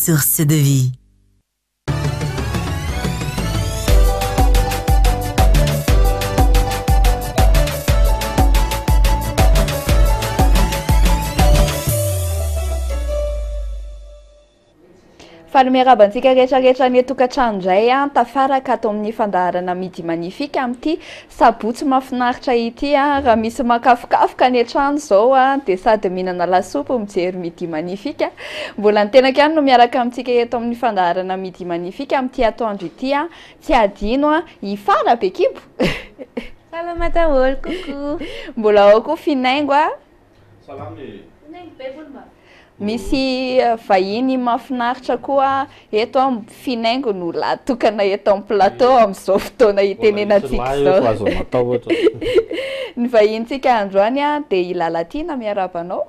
source de vie. Faly miarabantsika rehetrarehetra ny tokantrano indray tafaraka ato amin'ny fandaharana Midi Magnifique amin'ity sabotsy mahafinaritra ity raha misy makafokafoka ny trano zao dia sady mihinana lasopy mijery Midi Magnifique mbola ny tenako ihany no miaraka amintsika eto amin'ny fandaharana Midi Magnifique amin'ity atoandro ity tsy adino ifara be kibo salama daholo coucou mbola ao koa finaingo salame misy vahiny mahafinaritra koa eto finaingo no latokana eto amin'ny plateau amin'izao fotoana itenenantsika zao ny vahintsika androany dia Ilalatina miarabanao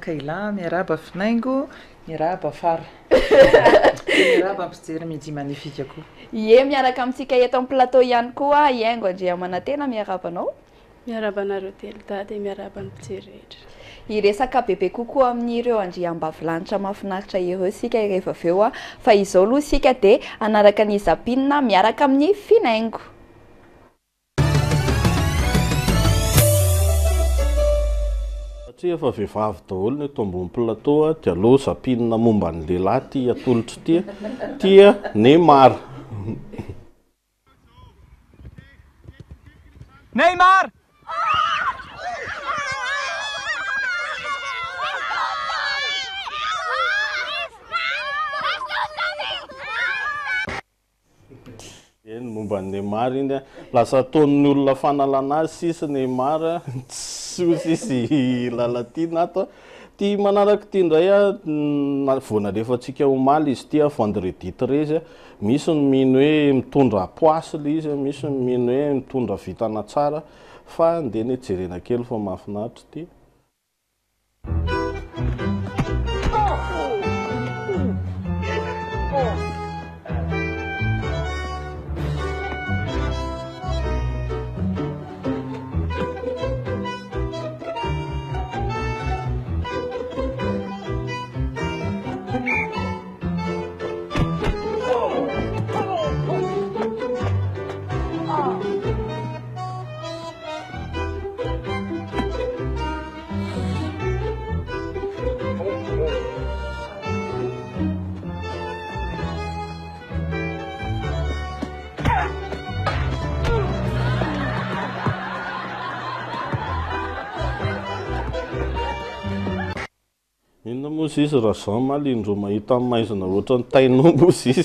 Kaila miaraba finaingo miaraba fara miaraba mpijery Midi Magnifique koa ie miaraka amintsika eto amin'ny plateau ihany koa Iaingo Andriamanantena miarabanao miarabanareo telo dady miaraba ny mpijery rehetra iresaka bebe kokoa amin'ireo andriambavilanitra mahafinaritra ireo sika rehefa aveo fa izao aloha sika dia anaraka ny Zabina miaraka amin'ny finaingo satria efa vehivavy daholo ny eto ambony plateau dia aloha Zabina momba ny lehilahy ty atolotra tia Neymar Neymar eny momba ny Neymar iny lasa ataon'ny olona fanalana azy sisy Neymar tsy sisy Ilalatina ato ty manaraka ty indray voana rehefantsika omaly izy ty vendredi 13 misy ny mino hoe mitondra poisy izy misy ny mino hoe mitondra vitana tsara fa ndeny hijerena kely fa mahafinaritra ty inona moa izy raha zao malindro mahita amin'ny maizina ohatran'ny tainombo izy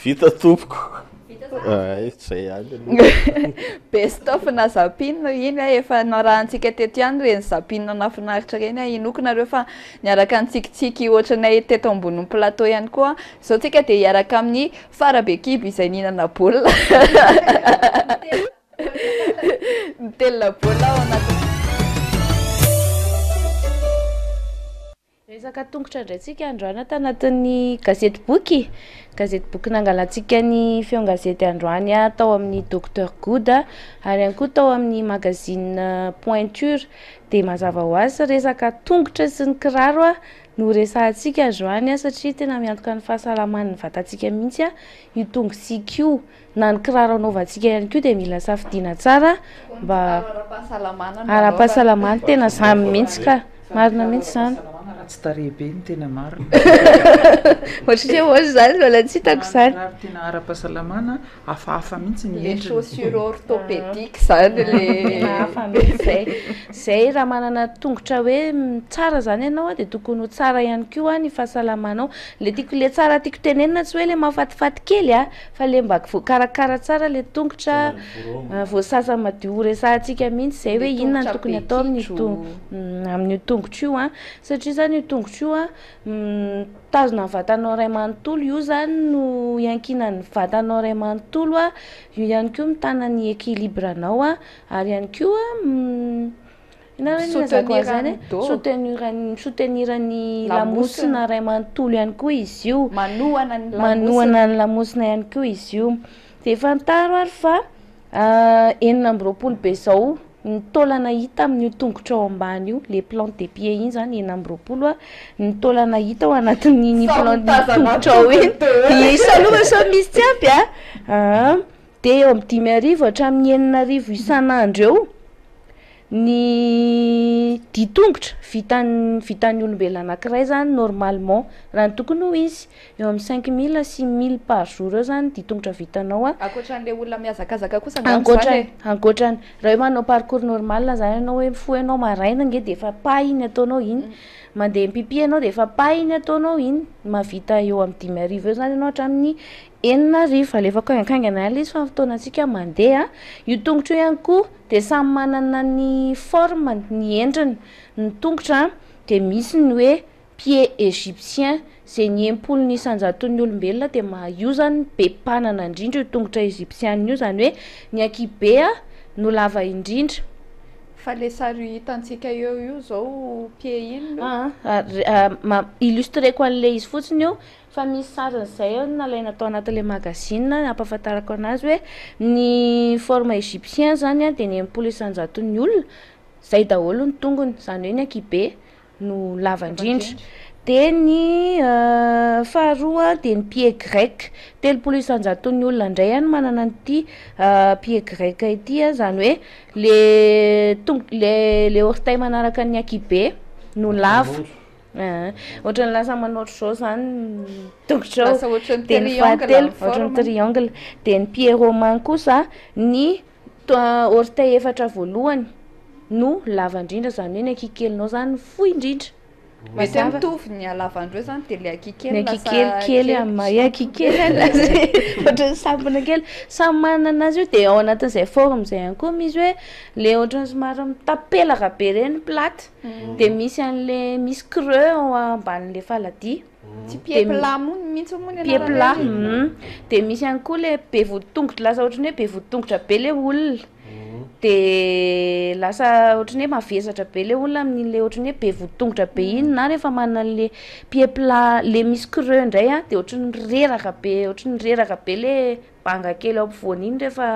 vita tompoko zay any best of na Zabina iny efa narahantsika teto ihany reny Zabina nafinaritra reny inokonareo fa niaraka antsikitsiky ohatranay teto ambonin'ny plateau ihany koa zao tsika dia hiaraka amin'ny Farabe kibo izay nihinana baolina nitelina baolina ao anaty resaka tongotra ndraitsika androany tanatin'ny gazety boky nangalantsika ny feo gazety androany tao amin'ny Dr Good ary ihany koa tao amin'ny magazine Pointure dia mazava ho azy resaka tongotra sy ny kiraro no resahantsika androany satria tena miantoka ny fahasalaman'ny vatantsika mihitsy io tongotsika io na ny kiraro anaovantsika ihany koa dia mila safidiana tsara mba ara-pahasalamana tena zany mihitsy ka marina mihitsy zany tsy tarebe ny tena marina ohatria ohatry zany mbola tsy hitako zany tena ara-pahasalamana hafahafa mihitsy ny les chaussures orthopédiques zany le hafa mihitsy zay raha manana tongotra hoe tsara zany ianao dia tokony ho tsara ihany koa ny fahasalamanao le tsara tiako tenenina tsy hoe le mahafatifaty kely fa le mba voakarakara tsara le tongotra voasasa madio resahantsika mihitsy zay hoe inona no tokony atao amin'ny tongotra io satria zany io tongotra io tazona ny vatanao ray manontolo io zany no iankinan'ny vatanao ray manontolo io ihany koa mitana ny équilibrenao ary ihany koa soutenirany lamosina ray manontolo ihany koa izy io manohana ny lamosina ihany koa izy io dia fantaro ary fa 4 be zao ny taolana hita amin'io tongotra ao ambany io le plante de pied iny zany ena amby roapolo a ny taolana hita ao anatin'iny plante tongotra ao iny isaloha sao misy tsy ampy de eo amin'ny 5,000 hatramin'ny 4,000 isan'andro eo ny ditongotra vitan'ny olombelona anankiray zany normalement raha ny tokony ho izy eo amin'ny 5,000 à 6,000 par jour eo zany ditongotra vitanao ankoatran'le olona miazakazaka kosa ankoatrany raha hoe manao parcours normal zany ianao hoe mifoha ianao maraina nge de efa pa iny ataonao iny mandeha mipipi ianao de efa pa iny ataonao iny mavita eo amin'ny 5,000 eo zany ianao hatramin'ny 4,000 alefako haingaingana ala izy fa fotoanantsika mandeha io tongotra io ihany koa de samy manana ny forme ny endriny ny tongotra de misy ny hoe pied égyptien zay ny empolony isanjaton'ny olombelona de io zany be mpanana indrindra io tongotra égyptien io zany hoe ny akibe no lava indrindra fa le sary hitantsika io zao pied iny illustreko an'le izy fotsiny io fa misy sarin'izay eo nalaina tao anatin'le magazine ampahafantarako anazy hoe ny forme égyptien zany de ny empolo isanjaton'ny olona zay daholo ny tongony zany hoe ny akibe no lava indrindra de ny faharoa de ny pied grec 3 isanjaton'ny olona indray any manana an'ity pied grec ity zany hoe le orteil manaraka ny akibe no lava ohatran'ny lasa manaotro zao zany tongotra de ny fahatelo ohatran'ny triangle de ny pied romain kosa ny orteil efatra voalohany no lava indrindra zany hoe ny akikelinao zany fohy indrindra mety mitovy ny halavandreo zany de le akikelikely akikely ohatran'ny sambona kely samy manana azy io de ao anatin'izay forme zay ihany koa misy hoe le ohatran'ny somary mitapelaka be reny plate de misy an'le misy creux ao ambanin'le faladia tsy pied plat mihitsy moa pied plat de misy ihany koa le be voditongotra lasa ohatrany hoe be voditongotra be le olona de lasa ohatrany hoe mavesatra be le olona amin'le ohatrany hoe be voditongotra be iny na rehefa manana le pied plat le misy creux indray de ohatrany reraka be le banga kely ao ampovoany iny rehefa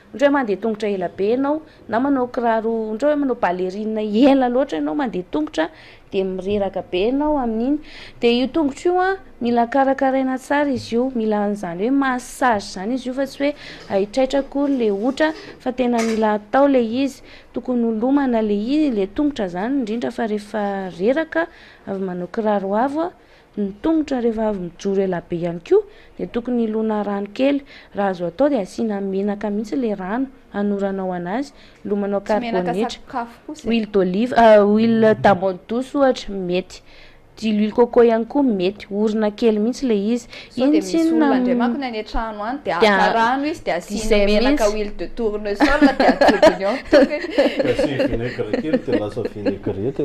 ohatra hoe mandeha tongotra ela be ianao na manao kiraro ohatra hoe manao ballerine ela loatra ianao mandeha tongotra de mireraka be ianao amin'iny de io tongotra io mila karakaraina tsara izy io mila an'izany hoe massage zany izy io fa tsy hoe aitraitrako le otra fa tena mila atao le izy tokony holomana le tongotra zany indrindra fa rehefa reraka avy manao kiraro avo ny tongotra rehefa avy mijoro ela be ihany koa de tokony ilona rano kely raha azo atao de asiana menaka mihitsy le rano anoranao anazy lomanao carbonate huile d'olive huile d'amande douce ohatra mety de l'huile coco ihany koa mety orina kely mihitsy le izy iny tsy ndray manko ny any an-trano any de aka rano izy de asiana menaka huile de tournesol de atodiny ao vinaigre de lasa vinaigrette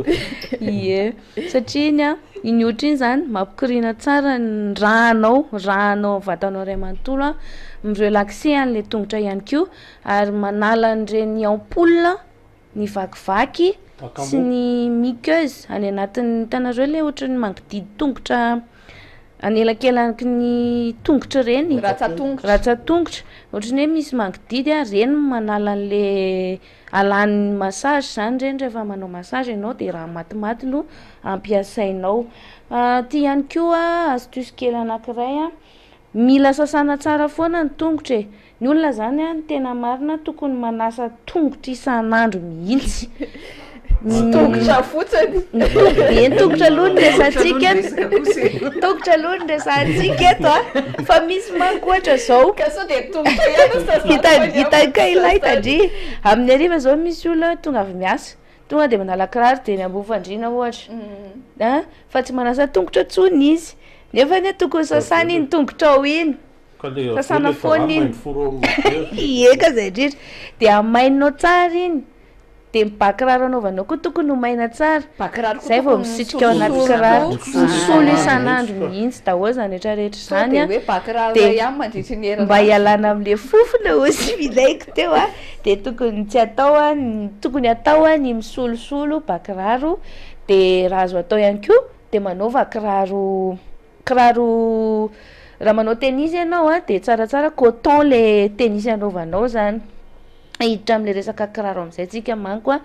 ie satria iny ohatra iny zany mampikirina tsara ny ranao vatanao ray manontolo mirelaxe an'le tongotra ihany koa ary manala an'ireny ampoule ny vakivaky sy ny muqueuse any anatin'ny tanareo le ohatrany mangididy tongotra anelakelaky ny tongotra reny ratsatongotra ohatrany hoe misy mangididy reny manala an'le alan'ny massage zany reny rehefa manao massage ianao de raha matimaty no ampiasainao ty ihany koa astuce kely anankiray mila sasana tsara foana ny tongotra ny olona zany ny tena marina tokony manasa tongotra isan'andro mihitsy tongotra fotsiny tongotra aloha ny resantsika tongotra aloha ny resantsika eto fa misy manko ohatra zao hitaka ilay tadry amin'ny ariva zao misy olona tonga avy miasa tonga de manala kiraro de ny ambofandrina ohatra fa tsy manasa tongotra tsony izy nefa ny tokony sasana iny tongotra ao iny sasana foana iny eka zay indrindra de amaininao tsara iny de bakiraro anaovanao koa tokony ho maina tsara zay vao misitrika ao anaty kiraro misolo isan'andro mihitsy daholo zany rehetrarehetra zany de mba hialana amin'le fofona osy vilaiko teo de tokony tsy atao tokony atao ny misolosolo bakiraro de raha azo atao ihany koa de manaova kiraro raha manao tennis ianao de tsaratsara coton le tennis anaovanao zany hiditra amin'le resaka kiraro amin'izay tsika manko a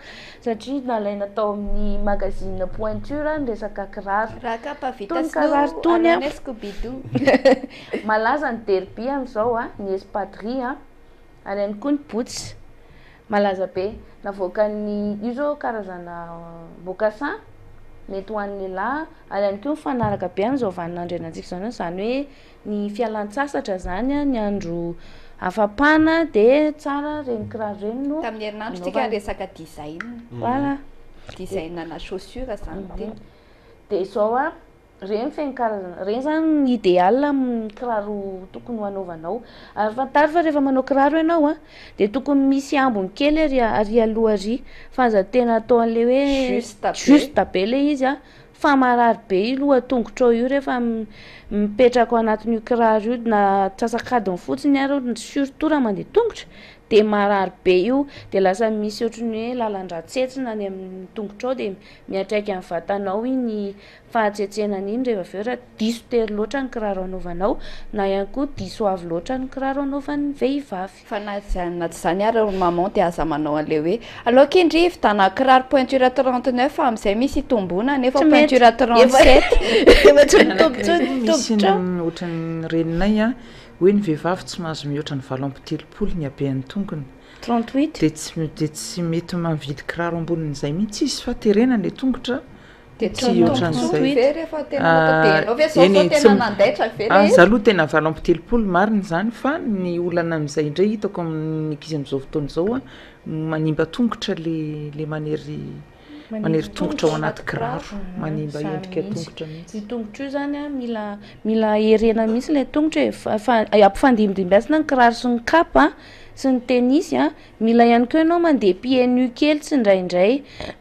satria nalaina tao amin'ny magazine pointure ny resaka kiraro raha kapa vita Tony kiraro tony a Scooby-Doo malaza ny derby amin'izao a ny espadrille a ary ihany koa ny boots malaza be navoaka ny io zao karazana mocassin mety ho an'ny lehilahy ary ihany koa mifanaraka be amin'izao vaninandro ianantsika zany hoe ny fialan-tsasatra zany a ny andro afapana de tsara regny kiraro regny no tamin'ny herinandro tsika resaka design voilà design na chaussure zany de zao a regny fegny karazana regny zany idéal amin'ny kiraro tokony hanaovanao ary fantary fa rehefa manao kiraro ianao a de tokony misy ambony kely ary aloha ary fa aza tena atao an'le hoe juste be le izy a fa marary be i loha-tongotrao io rehefa mipetraka ao anatin'io kiraro io na tsasakadiny fotsiny ary surtout raha mandeha tongotra de marary be io de lasa misy ohatrany hoe lalan-dratsetsina any amin'ny tongotrao de miatraika amin'ny vatanao iny fahatsetsenany iny rehefa aveo raha diso tery loatra ny kiraro anaovanao na ihany koa diso avy loatra ny kiraro anaovan'ny vehivavy fa na tsy zany ary maman de aza manao an'le hoe allo kindry vidana kiraro pointure 39 amin'izay misy tombona nefa pointure 37 misy ohatrany reninay a hoe ny vehivavy tsy mahazo mihoatra ny 7 ny habean'ny tongony 38 de tsy mety mividy kiraro ambonin'izay mihitsy izy fa terenany le tongotra de tsy ohatran'izay rehefa tena anao ve sao tena nandaitra ve zaloha tena 7 mariny zany fa ny olana amin'izay indray hitako amin'ny ankizy amin'izao fotoana izao a manimba tongotra le manery tongotra ao anaty kiraro manimba endrika tongotra mihitsy ny tongotra io zany a mila herena mihitsy le tongotra ampifandimbidimbasina ny kiraro sy ny kapa sy ny tenisy a mila ihany koa ianao mandeha pieds nus kely tsy indraindray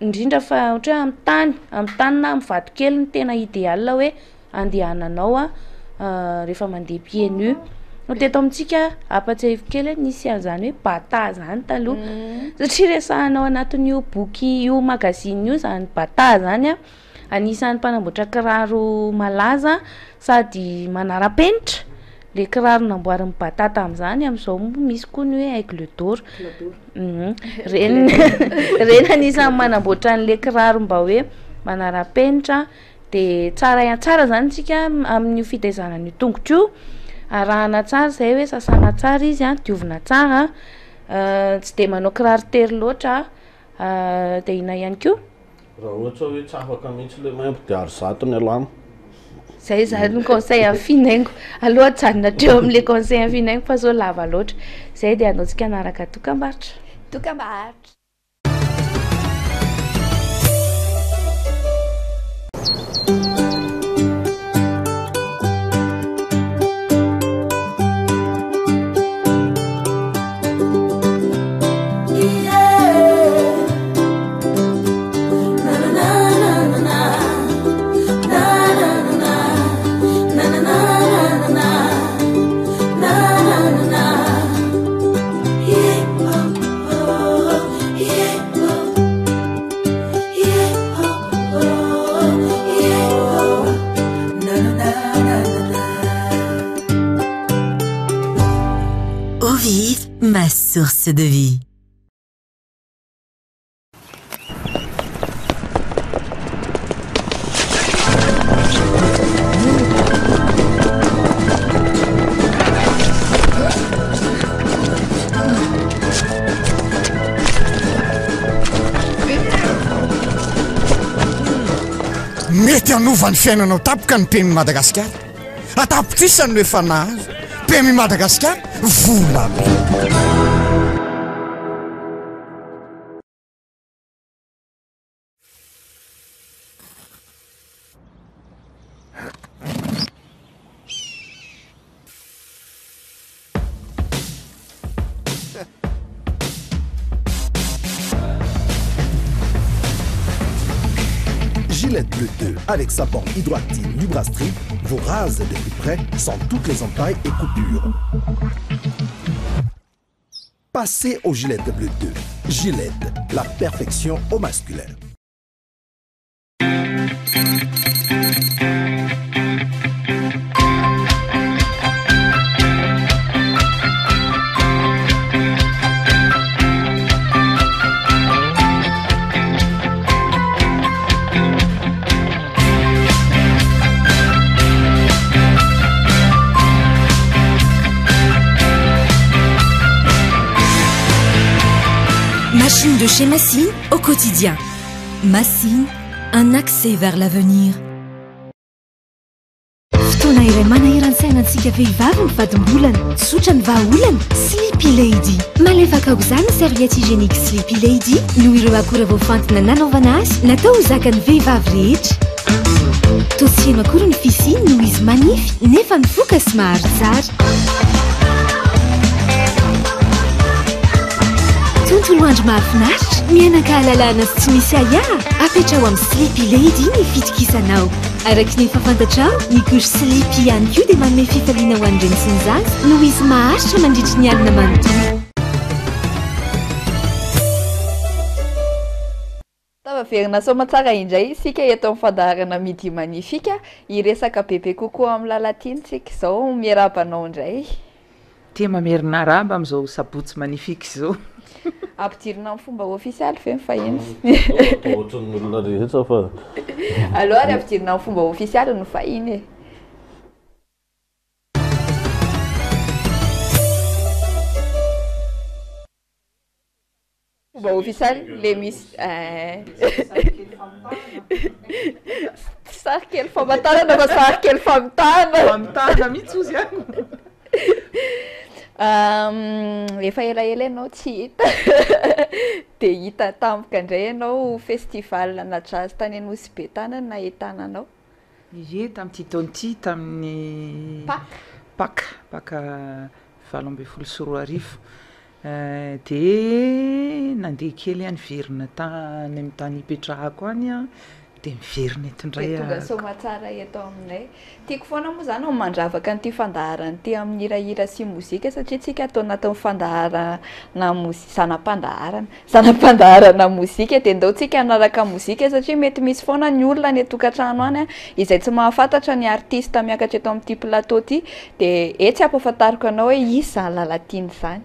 indrindra fa ohatra hoe amin'ny tany na amin'ny vato kely ny tena idéal hoe andehananao a rehefa mandeha pieds nus teto amintsika apatsahivy kely nisy an'izany hoe bata zany taloha satria resahanao anatin'io boky io magazine io zany bata zany a anisan'ny mpanamboatra kiraro malaza sady manara-penitra le kiraro namboarin'ny bata tamin'izany amin'izao misy koa ny hoe aigle d'or reny anisan'ny manamboatra an'le kiraro mba hoe manara-penitra de tsara zany tsika amin'ny fitaizanan'io tongotra io arahana tsara zay hoe sasana tsara izy a diovina tsara tsy de manao kiraro tery loatra de ina ihany koa raha ohatra hoe tsy afaka mihitsy le maimbo de ary zato ny alamo zay zany ny conseil amin'ny finaingo aloha janona treo amin'le conseil amin'ny finaingo fa zao lava loatra zay de anaotsika anaraka dokam-barotra Ma source de vie. Mety anova ny fiainanao tapoka ny pemi Madagasikara atapitrisany no efa nahazo pemi Madagasikara vola be. Gillette Bleu 2 avec sa borne hydroactive LubraStrip vous rase de plus près sans toutes les entailles et coupures. Passez au Gillette Bleu 2. Gillette, la perfection au masculin. Machine de chez Massine au quotidien. Massine, un accès vers l'avenir. Fotoana iray manahirana antsika vehivavy mivadimbolana, tsotra ny vahaolana, Sleepy Lady. Malefaka aoka izany serviette hygiénique Sleepy Lady noho ireo akora voafantina nanaovana azy natao ho zakan'ny vehivavy rehetra. Tosiheno akory ny fisiny noho izy manify nefa mivoaka sy mahary tsara. Tontolo andro mahafinaritra, mianaka-halalana sy tsy misy ahiaha, apetra ao amin'ny Sleepy Lady ny fitokisanao. Araky ny fafantatrao, ny couche Sleepy ihany koa dia manome fifaliana ho an'ireny sy ny zaza noho izy maharitra mandritra ny alina manontolo. Tavaverina soamantsara indray isika eto amin'ny fandaharana Midi Magnifique, iresaka bebe kokoa amin'ny lalatintsika izao miarabanao indray. Tia mamerina araba amin'izao sabotsy magnifique izao. Ampidirina amin'ny fomba ofisialy fe fahiny. Ohatran'ny olona rehetra fa. Alors ampidirina amin'ny fomba ofisialy no fahiny e. Fomba ofisialy le misy sary kely famantarana fa sary kely famitana. Famitana mihitsy ozy ihany. Efa elaela ianao tsy hita dia hita tampoka indray ianao festival na jazz tany Anosy be tany no nahitananao. Ie tamin'ity taon'ity tamin'ny Pâques 2024 dia nandeha kely any verina tany amin'ny tany hipetrahako any a dia miverina eto indray. Tonga soamantsara eto aminay. Tiako foana moa izany mandravaka an'ity fandaharana ity amin'ny hirahira sy mozika satria tsika atao anatin'ny fandaharana zanam-pandaharana mozika dia ndao tsika hanaraka mozika satria mety misy foana ny olona ny tokantrano any izay tsy mahafantatra ny artista miakatra eto amin'ity plateau ity dia tsy ampahafantariko anao hoe izy izany lalatiny izany.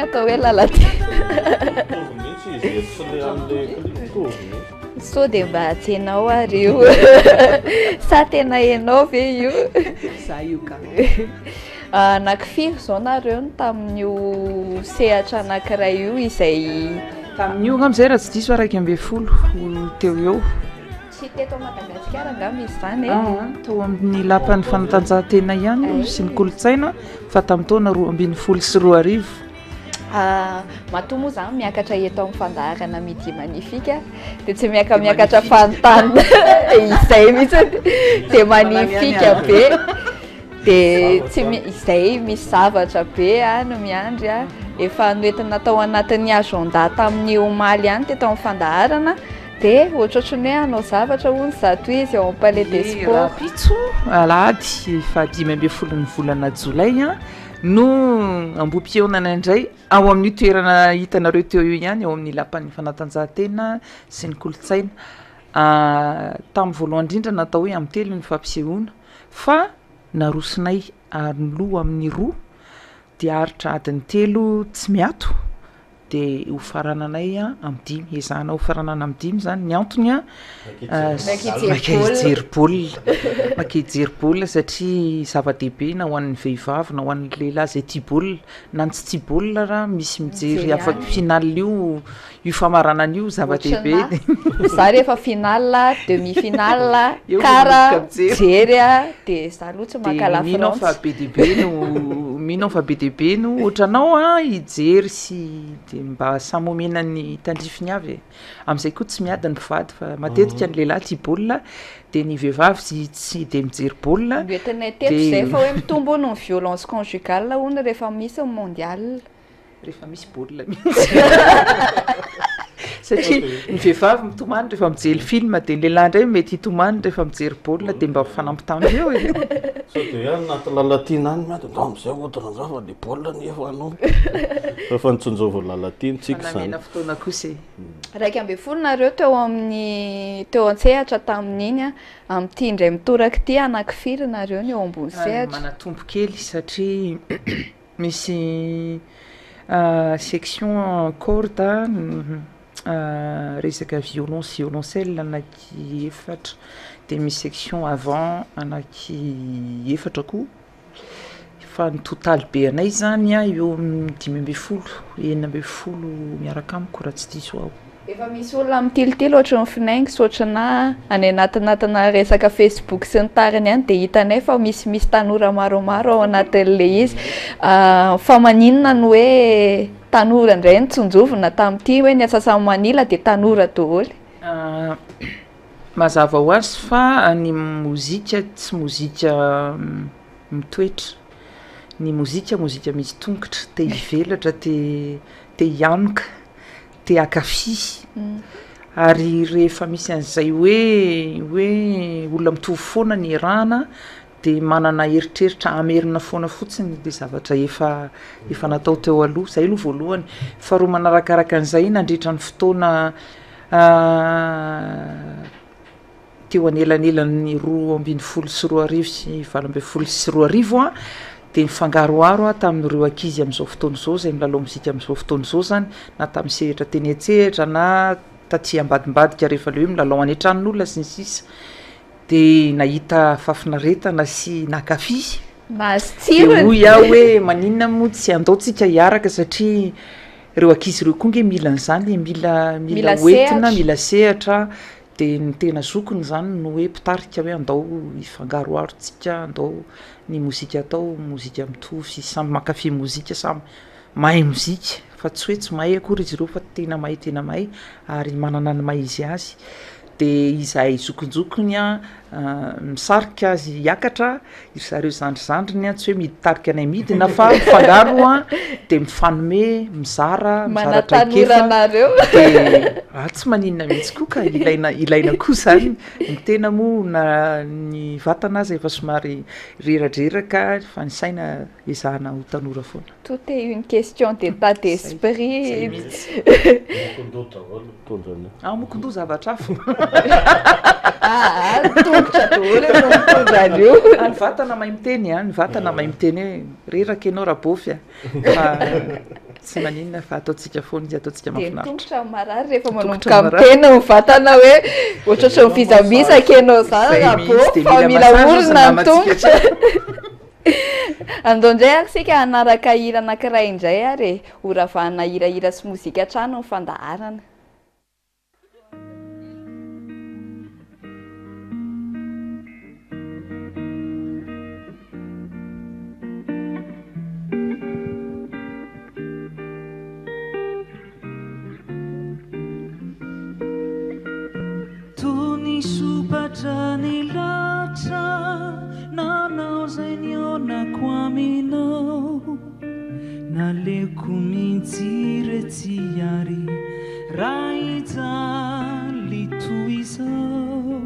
Atao hoe lalaty. So dia mba tsy hainao ary io. Sa tena hainao ve io? Za io ka. Anankifiry izao nareo tamin'io sehatra anankiray io izay tamin'io amin'izay raha tsy diso 12 teo eo. Tsy teto Madagasikara angamba izy izany e. Tao amin'ny lapan'ny fanatanjahantena ihany sy ny kolontsaina fa tamin'ny taona 2024. Matoa moa izany miakatra eto amin'ny fandaharana Midi Magnifique dia tsy miakatra fanontany izay mihitsy dia magnifique be dia tsy izay misy zavatra be no miandry efa noentina tao anatin'ny agenda tamin'ny omaly ihany teto amin'ny fandaharana dia ohatrohatrany hoe hanao zavatra hono zato izy ao amin'ny Palais des Sports. Pitso alahady fa 15 volana jolay no ambom-pionana indray ao amin'ny toerana hitanareo teo io ihany ao amin'ny lapan'ny fanatanjahantena sy ny kolontsaina. Tamin'ny voalohany indrindra natao hoe amin'ny telo ny fampisehoana fa narosinay aroloha amin'ny roa dia aritra adiny telo tsy miato dia ho farananay amin'ny 10 ezahana ho faranana amin'ny 10 zany ny antony maka hijery baolina satria zava-dehibe na ho an'ny vehivavy na ho an'ny lehilahy zay tia baolina na ny tsy tia baolina raha misy mijery afaky finale io famaranana io zava-dehibe za rehefa finale demi-finale kara jery dia za loatra maka la France mino fa be dehibe no ohatranao hijery sy dia mba samy omenany tandrifiny avy amin'izay koa tsy miady ny mpivady fa matetika ny lehilahy tia baolina dia ny vehivavy tsy dia mijery baolina entinay teto zay fa hoe mitombo no violence conjugale hono rehefa misy mondial rehefa misy baolina mihitsy satria ny vehivavy mitomany rehefa mijery film dia ny lehilahy indray mety hitomany rehefa mijery baolina dia mba fanampitamy eo so dia anaty lalatiana any miady amin'izay ohatran'izao dia baolina nefa anao rehefa nitsonjova lalatiana tsika zany namena fotoana kosa raiky amby folonareo teo an-tsehatra tamin'iny amin'ity indray mitoraka ity anakifiry nareo ny eo ambony sehatra manatombo kely satria misy section corde resaka violoncelle anaky efatra dia misy section avant anaky efatra koa fa ny totaly be anay zany eo 10-12 miaraka amiko raha tsy diso aho efa misy olona mitilitily ohatran'ny finaingy sotrana any anatinatina resaka Facebook sy ny tariny any dia hitanay fa misy tanora maromaro ao anatin'le izy fa maninona ny hoe tanora indray nitsonjovina tamin'ity hoe ny asasany manila dia tanora daholo mazava ho azy fa ny mozika tsy mozika mitoetra ny mozika misy tongotra te hivelatra te hianoka te akafy ary rehefa misy an'izay hoe olona mitovy foana ny erahana dia manana eritreritra amerina foana fotsiny dia zavatra efa natao teo aloha zay aloha voalohany fa roa manarakaraka an'izay nandritra ny fotoana teo anelanelan'ny 12 sy 14 sy 20 sy 20 dia nifangaroaro tamin'ireo ankizy amin'izao fotoana izao zay milalao mozika amin'izao fotoana izao zany na tamin'ny sehatra teny an-tsehatra na taty ambadimbadika rehefa le hoe milalao any an-tranon'olona sy ny sisa dia nahita fafinaretana sy nakafy dia hoy aho hoe maninona moa tsy andaotsika hiaraka satria ireo ankizy ireo koa nge mila an'izany mila hoentina mila sehatra dia ny tena zokony zany no hoe mpitarika hoe andao hifangaroarotsika andao ny mozika atao mozika mitovy samy makafy mozika samy mahay mozika fa tsy hoe tsy mahay akory izy ireo fa tena mahay ary manana ny mahay izy azy dia izahay zokonjokony misarika azy hiakatra zareo zandrizandriny tsy hoe mitarika anay midina fa mifangaro dia mifanome mizara manatanora-nareo dia tsy maninona mihitsy koa ka ilaina koa zany ny tena moa na ny vatana azy efa somary reradreraka fa ny saina ezahana ho tanora foana tout est une question d'état d'esprit mokondoa zavatra afo tongotra daholo no mitondra io ny vatana mahay miteny ny vatana mahay miteny hoe reraka ianao raha bofy fa tsy maninona fa ataontsika foana izy ataontsika mahafinaritra tongotra marary rehefa manomboka miteny ny vatana hoe ohatratra mifizambisaka ianao zany raha bofy fa mila olona ny tongotra andao indray aksika hanaraka hira anankiray indray ary horavahana hirahira sy mozika trano ny fandaharana supatra ny latra nanao zay nionako aminao naleko mihitsy retsy ary raha hijaly toy izao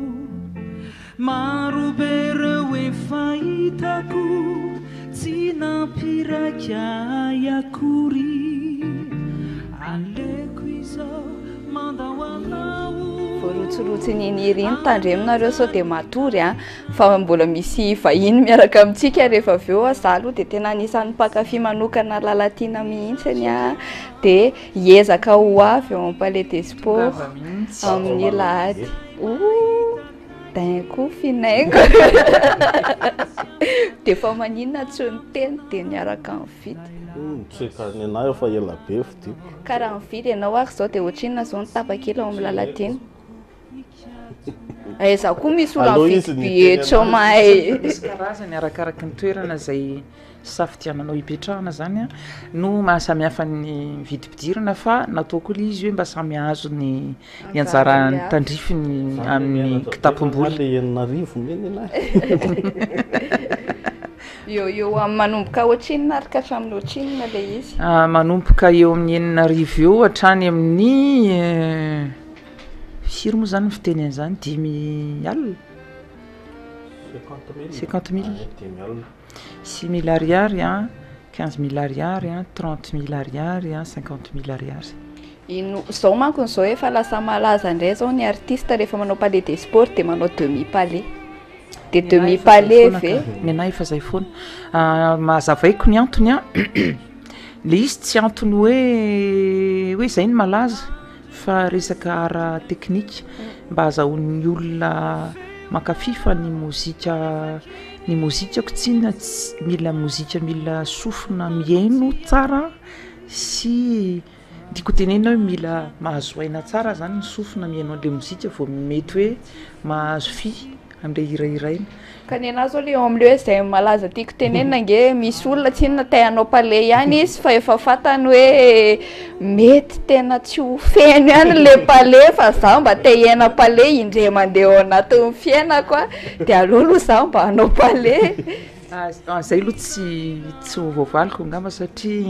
maro be reo efa hitako tsy nampiraika akory aleko izao mandao anao rotsorotsony iny tandreminareo sao de matory a fa mbola misy vahiny miaraka amintsika rehefa avy eo za aloha de tena anisan'ny mpankafy manokana lalatina mihitsiny a de hiezaka ho avy eo amin'ny Palais des Sports amin'ny lahady dainko finaingo de fa maninona tsy ny teny de niaraka mividy tsekany anahy efa ela be fidiko karaha mividy ianao ary zao de ohatrinona zao nitapakila ao amin'ny lalatina za koa misy olo mividy bietso mahay misy karazany arakaraky ny toerana zay safidiananao hipetrahana zany a no mahasamihafa ny vidim-pidirana fa nataoko le izy hoe mba samy azo ny anjara tandrifiny amin'ny kitapom-boly le enina rivo meny anahy eo amin'ny manomboka ohatrinona ary ka hatramin'ny ohatrinona le izy manomboka eo amin'ny 4,000 eo hatrany amin'ny firy moa zany fiteny an'izany 10,000 alina 50,000 6,000 ariary 15,000 ariary 30,000 ariary 50,000 ariary zao manko zao efa lasa malaza indray zao ny artiste rehefa manao Palais des Sports de manao demi-palais de demi-palais ve ny anahy efa zay foana mazavaiko ny antony a le izy tsy antony hoe zay ny malaza fa resaka ara teknika mba azahoan'ny olona mankafy fa ny mozikako tsy mila mozika mila sofina mihaino tsara sy diako tenena hoe mila mahazo aina tsara zany ny sofina mihaino an'le mozika vao mety hoe mahazo fi am'le hirairaina ka ny anazy zao le eo am'le hoe zay malaza tiako tenenina nge misy olona tsy inona te hanao palais ihany izy fa efa fantany hoe mety tena tsy ho feno ihany le palais fa zaho mba te hiaina palais indray mandeha ao anatin'ny fiainako a de alolo zaho mba hanao palais zay aloha tsy voavaliko ngamba satria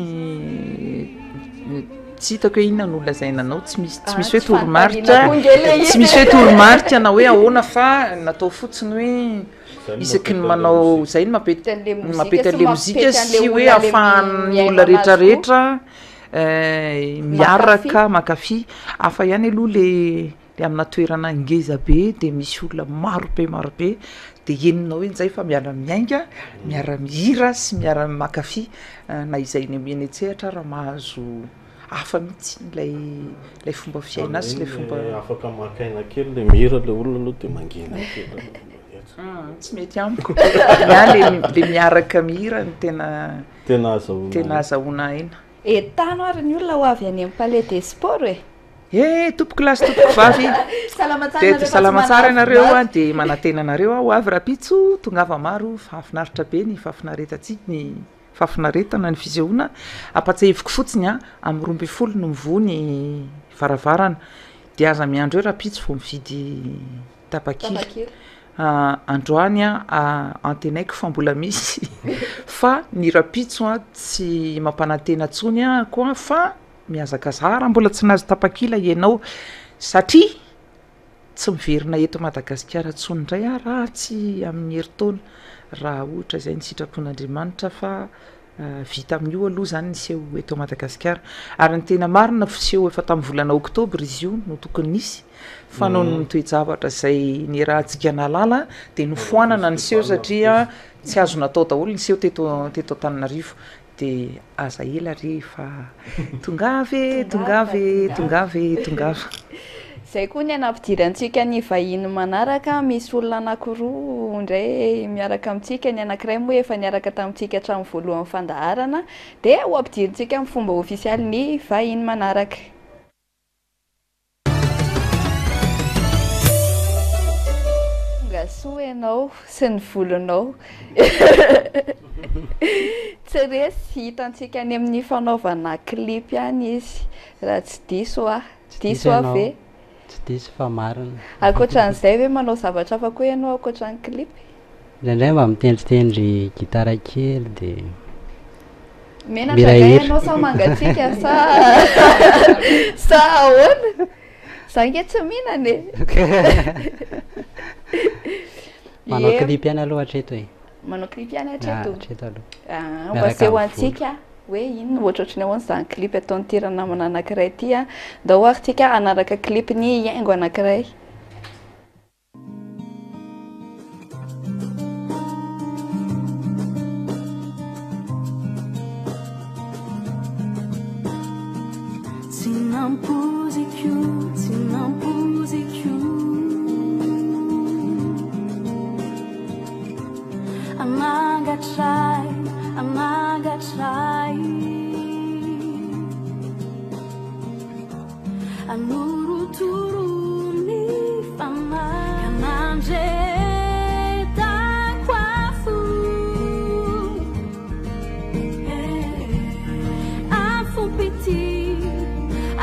tsy hitako hoe inona nolona zay nanao tsy misy hoe toromaritra tsy misy hoe toromaritra na hoe ahoana fa natao fotsiny hoe isaky ny manao zay ny mampety an'le mozika sy hoe ahafahan'ny olona rehetrarehetra miaraka mankafy hafa ihany aloha le amina toerana ngeza be de misy olona marobe de eninao hoe nzay fa miara miainga miara mihira sy miara mankafy na izay ny amieny etsehatra raha mahazo hafa mihitsy lay fomba fiaina sy le fomba afaka makaina kely le mihira le olona aloha de mangina kely tsy mety amiko ihany le miaraka mihira ny tena azahoana aina tano ary ny olona ho avy any amin'ny Palais des Sports tompoko lasy tompoko vavy de salama tsara ianareo a de manantena anareo ho avy rapitso tongava maro fahafinaritra be ny fahafinaretantsika ny fahafinaretana ny fisehoana apatsaheviko fotsiny a amin'ny 12 no mivony varavarana de aza miandro hoe rapitso vao mividy tapakily androany a antenaiko fa mbola misy fa ny rapitso a tsy mampanantena tsony a koa fa miazakazara mbola tsy nazo tapakila ianao satria tsy miverina eto Madagasikara tsony indray raha tsy amin'ny heritaona raha ohatra zay ny sitrapon'Andriamanitra fa vita amin'io aloha zany niseho eto Madagasikara ary ny tena marina fiseho efa tamin'ny volana oktobra izy io no tokony nisy fa noho ny toe-javatra zay ny rahantsika nalala de nofoanana niseho satria tsy azo natao daholo niseho teto Antananarivo de aza ela rehefa tongave zay koa ny anampidirantsika ny vahiny manaraka misy olona anankiroa indray miaraka amintsika ny anankiray moa efa niaraka tamintsika hatramin'ny voalohany fandaharana de ho ampidirintsika amin'ny fomba ofisialy ny vahiny manaraka ngasoa ianao sy ny volonao tsy resy hitantsika any amin'ny fanaovana clip ihany izy raha tsy diso ave tsy diso fa marina akoatran'izay hoe manao zavatra afa koa ianao akoatran'ny clip indraindray mba mitendritendry gitara kely de menatra ianao sa mangatsika sa ahoana za nge tsy mihinana manao clip ihany aloha hatreto manao clip ihany hatreto mba seho antsika hoe ino ohatrohatrany ahoana zany clip ataon'ny tirana namana anankiray ty a nda ho ary tsika anaraka clip ny haingo anankiray nampoziko tsy nampoziko anangatray anangatray anuruturuni fanahy kanandretako afo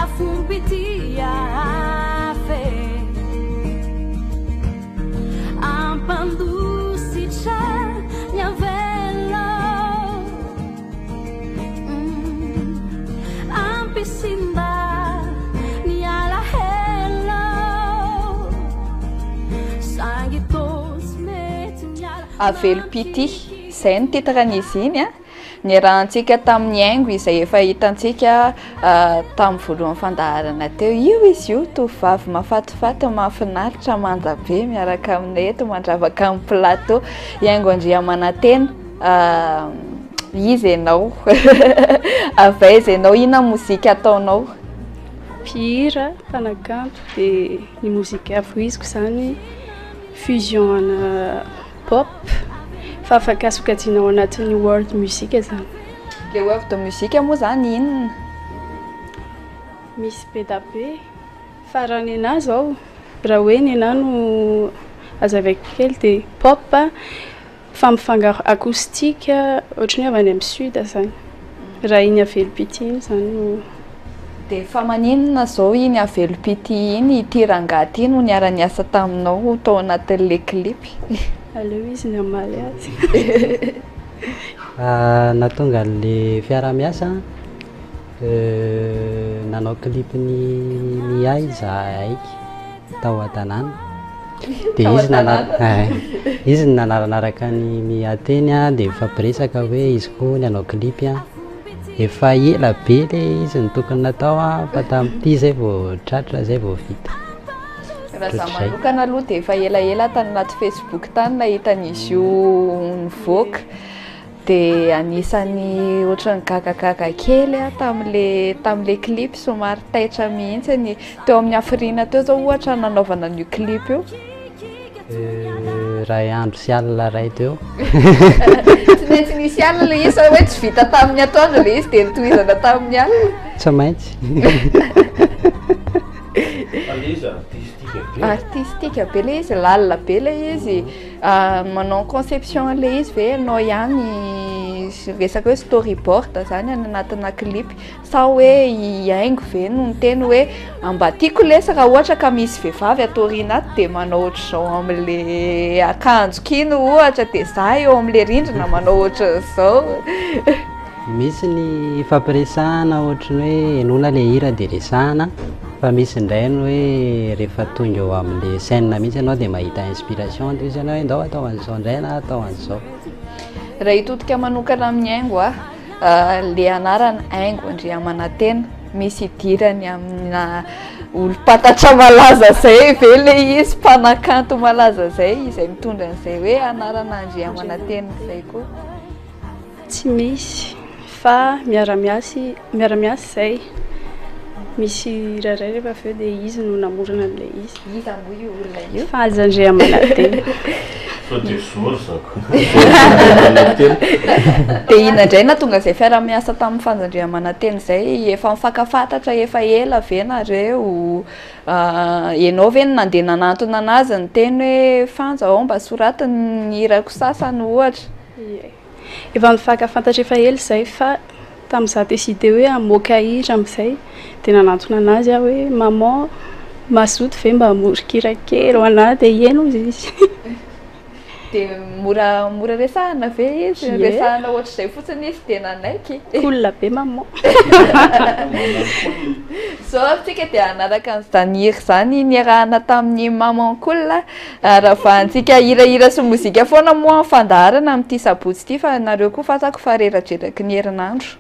afompity afe ampandositra nyavelo ampisinda avelo pity zay ny titran'izy iny a ny rahantsika tamin'ny haingo izay efa hitantsika tamin'ny voalohany fandaharana teo io izy io tovavy mafatifaty mahafinaritra manja be miaraka aminay eto mandravaka amin'ny plateau haingo Andriamanantena izy ianao avaiza ianao ina mozika ataonao mpihira mpanakanto dia ny mozika avoiziko zany fusion ana pop fa afaka sokajiana ao anatin'ny world music zany le world music moa zany inona misy be da be farany anahy zao raha hoe ny anahy no azavaiko kely dia pop fa mifangaro acoustique ohatran'ny avy any amin'ny sud zany raha iny avelopity iny zany no dia fa maninona zao iny avelopity iny ity rangaty iny no niara-ny asa taminao tao anatin'le clip aleo izy ny amaly azy natonga le fiara-miasa nanao clipny miay zahaiky tao an-tanàna dia izy ny nanaranaraka ny miateny a dia mifampiresaka hoe izy koa ny anao clip a efa ela be le izy ny tokony natao a fa tamin'ity zay vao tratra zay vao vita raha za manokana aloha dia efa elaela tany anaty Facebook tany nahitan'izy io nivoaka dia anisany ohatran'ny gagagaga kely a tamin'le clip somary taitra mihitsy ny teo amin'ny hafiriana teo zao ohatra nanaovana an'io clip io raha andro sy alina ray teo tsy maintsy nisy alina le izy hoe tsy vita tamin'ny atoandro le izy dia nitohizana tamin'ny alina tsy maintsy artistique be le izy lalina be le izy manao conception le izy ve anao ihany resaka hoe storyboard zany any anatina clip sa hoe iaingo ve no ny teny hoe ambatiako lesa raha ohatra ka misy vehivavy atoriana ato dia manao ohatra zao amin'le akanjo kino ohatra dia za eo amin'le rindrina manao ohatra zao misy ny fampiresahana ohatrany hoe enona le hira dia resahana fa misy indray ny hoe rehefa tonga eo amin'le scène mihitsy ianao dia mahita inspiration dia izy ianao hoe ndao atao an'izao indray na atao an'izao raha hitodika manokana amin'ny haingo le anarana haingo Andriamanantena misy idirany amina olo-patatra malaza zay ve le izy mpanakanto malaza zay izay mitondra an'izay hoe anarana Andriamanantena zay koa tsy misy fa miara-miasy zay misy raharay rehefa aveo dia izy no namorana an'le izy moa io olona io fahaza Andriamanantena dia ina indray na tonga izay fiara-miasa tamin'ny fanjandriamanantena izay efa mifakafantatra efa ela ve nareo ianao ve no nandeha nanantona anazy ny teny hoe fanja ao mba soratiny ny hirako sasany ohatra efa mifakafantatra efa ela izay fa tamin'izaho décidé hoe hamoaka hira amin'izay dia nanantona anazy aho hoe maman mazoto ve mba morokira kely ho anahy dia ieno izy dia mora resahana ve izy resahana ohatra izay fotsiny izy dia nanaiky kolona be maman zao antsika dia anaraka an'izany hira zany niarahana tamin'ny maman kolona ravahantsika hirahira sy mozika foana moa ny fandaharana amin'ity sabotsy ity fa nareo koa fantako fa reradreraky ny herinandro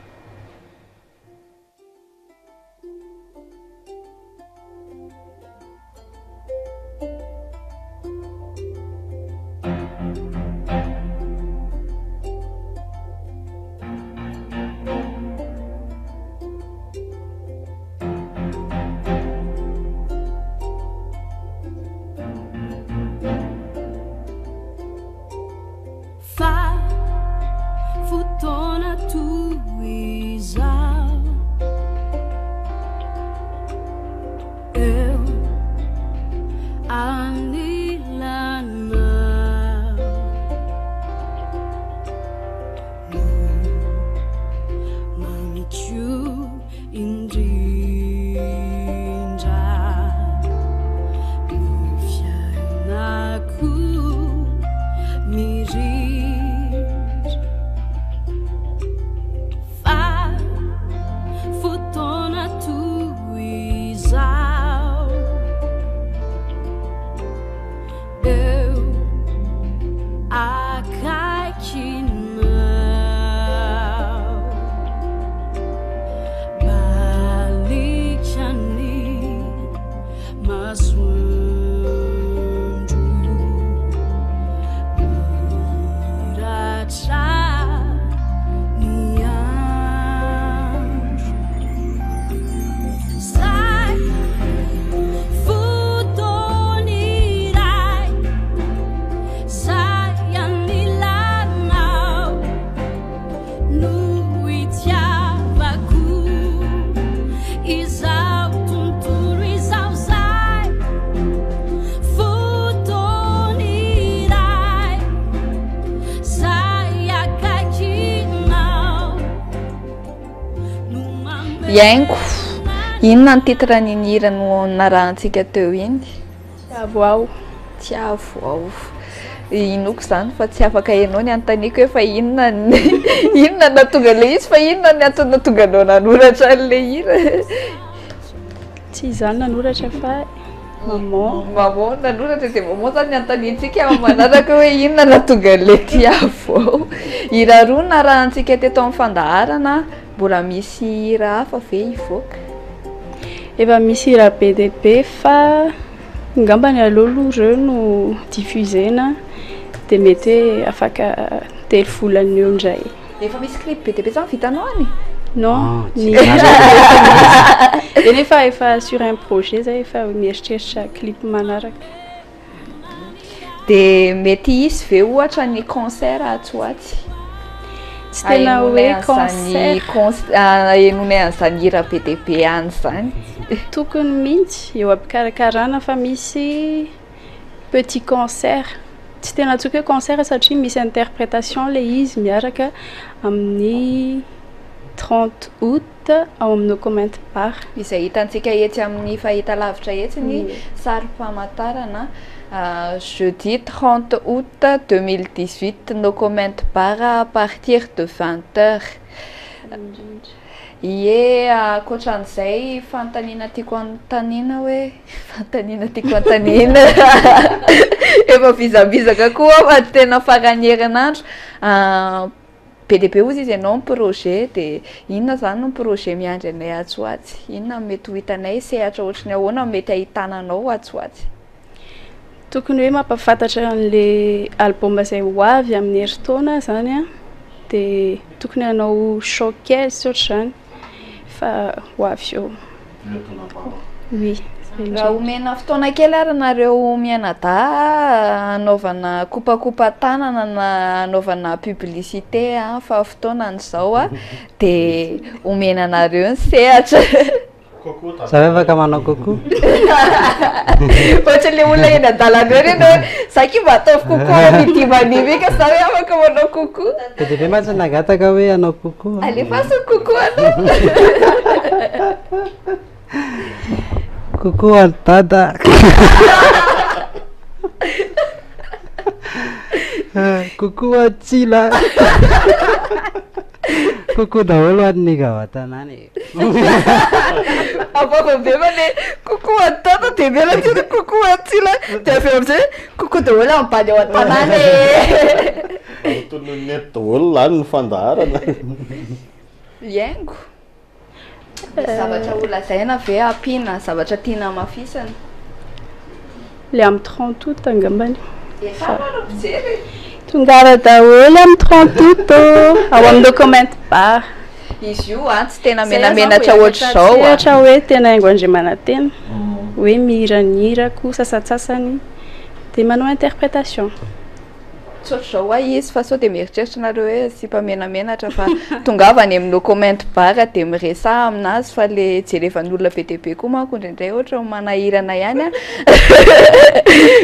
Iaingo, inona ny titre ninira no narahantsika teo iny? Tiavoao. Tiavoao. Inoko zany fa tsy afaka ianao ny antaniko hoe fa inona inona natonga le izy fa inona ny antony natonga anao nanoratra an'le hira? Tsy zany nanoratra fa maman. Maman nanoratra dia maman zany ny antanintsika amin'ny manaraka hoe inona natonga le Tiavoao. Hira roa narahantsika teto amin'ny fandaharana, mbola misy hira hafa ve hivoaka? Efa misy hira be dia be fa ngambany alolo ireo no diffusena dia mety hoe afaka 3 volana eo indray. Efa misy clip be dia be zany vitanao any? Non, ny nefa efa sur un projet zay efa mieritreritra clip manaraka. Dia mety hisy ve ohatra ny concert atsoaty? Tsy tena hoe concert enonay an'izany hira be dia be any zany. Tokony mihitsy eo am-pikarakarana fa misy petit concert. Tsy tena tsoky hoe concert satria misy interprétation le izy miaraka amin'ny 30 août ao amin'ny Comment Bar. Izay hitantsika etsy amin'ny fahitalavitra etsy ny sari-pamantarana jeudi 30 août 2018 no Comment Bar à partir de 20h. Ie akoatran'izay fanontaniana tiako anontaniana hoe fanontaniana tiako anontaniana efa vizabizaka koa fa tena farany herinandro be dia be ozy izy ianao ny projet dia inona zany no projet miandry anay Atsoatsy? Inona mety ho hitanay sehatra ohatrany ahoana mety ahitananao Atsoatsy? Tokony hoe mampafantatra an'le album izay ho avy amin'ny herintaona zany a dia tokony hanao showcase ohatr'izany fa ho avy eo. Oui. Raha omena fotoana kely ary nareo mianadahy anaovana kopakopa tanana na anaovana publicité fa fotoanan'izao dia omena anareo ny sehatra. Za afaka manao kokoa. Ohatra le olona eny an-dalana eny hoe za ki mba ataovy kokoa midimanivo ka za hoe afaka manao kokoa. Be dia be mantsy nagataka hoe hanao kokoa. Alefaso kokoa anao. Kokoa any dada. Kokoa tsila. Kokoa daholo any gawatanany. Apa be mane kokoa any dada dia mela tsila kokoa tsila dia avy amin'izay kokoa daholo ambany ao an-tanàna e. Tonony daholo any ny fandaharana. Iaingo. Zavatra olazaina ve ampiana zavatra tiana mafisana? Le amin'ny 30 août angambany. Efa manao pijery. Tongara daholo amin'ny 30 août ao amin'ny Comment Bar. Izy io tsy tena menamenatra ohatr'izao. Ohatra hoe tena haingo andriamanantena hoe mihiranirako sasatsasany dia manao interprétation. Tsotr'izao izy fa sao dia mieritreritra nareo hoe sy mpamenamenatra fa tongava any amin'ny Comment Bar dia miresaha aminazy fa le jerevan'olona be dia be koa manko indraindray ohatra manahirana ihany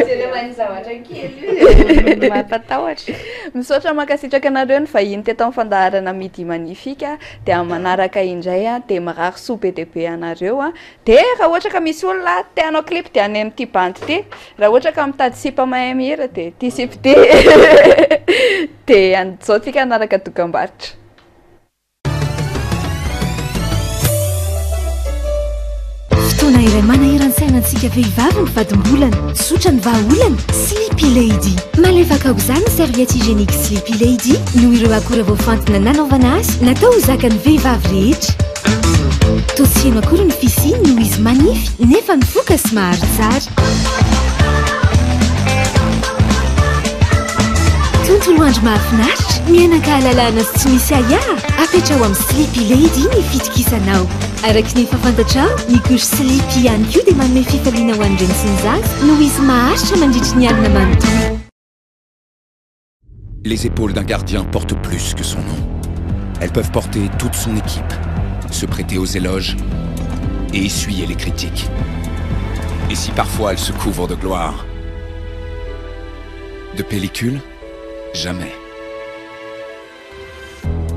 jerevan'ny zavatra kely mampatahotra. Misaotra mankasitraka anareo ny vahiny teto amin'ny fandaharana Midi Magnifique dia manaraka indray dia mirary soa be dia be anareo dia raha ohatra ka misy olona te hanao clip dia any amin'ity bandy ity, raha ohatra ka mitady sipa mahay mihira dia ty sipy ty. Dia an'izao tsika anaraka dokam-barotra. Fotoana iray manahirany sainantsika vehivavy ny vadim-bolana, tsotra ny vahaolana, Sleepy Lady. Malefaka aoka izany ny serviette hygiénique Sleepy Lady noho ireo akora voafantina nanaovana azy natao ho zakan'ny vehivavy rehetra. Tosiheno akory ny fisiny noho izy manify nefa nivoaka sy mahary tsara. Tontolo andro mahafinaritra, mianaka-halalana sy tsy misy ahiaha, apetrao amin'ny Sleepy Lady ny fitokisanao. Araka ny fafantatrao, ny couche Sleepy ihany koa dia manome fifaliana ho an'ireny sy ny zaza noho izy maharitra mandritra ny alina manontolo. Les épaules d'un gardien portent plus que son nom. Elles peuvent porter toute son équipe, se prêter aux éloges et essuyer les critiques. Et si parfois elles se couvrent de gloire, de pellicule, jamais.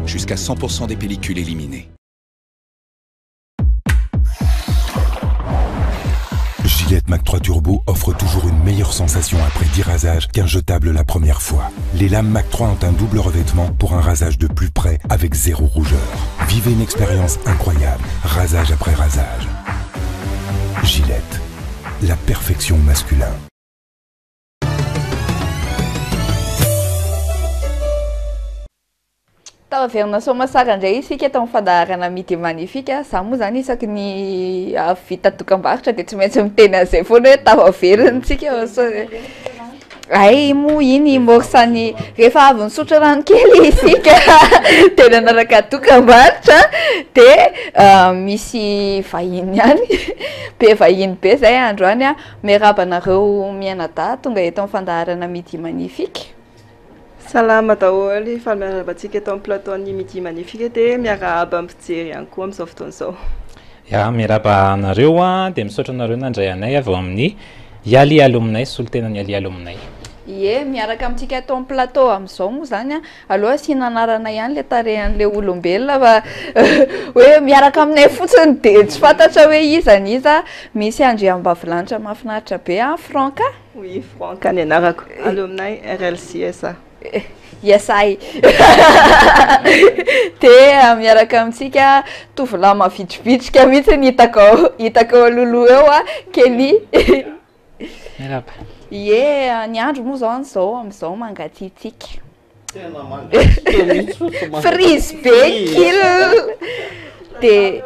Jusqu'à 100% des pellicules éliminées. Mac 3 Turbo offre toujours une meilleure sensation après 10 rasages qu'un jetable la première fois. Les lames Mac 3 ont un double revêtement pour un rasage de plus près avec 0 rougeur. Vivez une expérience incroyable, rasage après rasage. Gillette, la perfection masculin. Taverna Somasara indray isika tao fandaharana Midi Magnifique. Za moa zany isaky ny vita dokam-barotra dia tsy maintsy miteny an'izay foana hoe tavaverinatsika ay moa iny morsany rehefa avy nisotro rano kely isika tena anaraka dokam-barotra dia misy vahiny ihany be vahiny be zay androany a miarabanareo mianadahy tonga eto amin'ny fandaharana Midi Magnifique. Salama daholo fa miarabantsika eto amin'ny plateau-ny Midi Magnifique dia miaraba ampijery ihany koa amin'izao fotoana izao. Ya miaraba anareo a dia misaotra anareo nandray anay avy amin'ny ialialo aminay solontenany ialialo aminay. Ie miaraka amintsika eto amin'ny plateau amin'izao moa zany a aloha sy nanarana ihany le tarehan'le olombelona fa hoe miaraka aminay fotsiny dia tsy fantatra hoe izaniza misy andriambavilanitra mahafinaritra be a Franka. Oui Franka ny anarako alo aminay RLCSA. Yesay dia miaraka amintsika tovolahy mavitrivitrika mihitsy ny hitako lolo eo a kely. Miaraba. Ie ny andro moa zao an'izao amin'izao mangatsiatsika. Tena mangatsiaka. Frise be kilo dia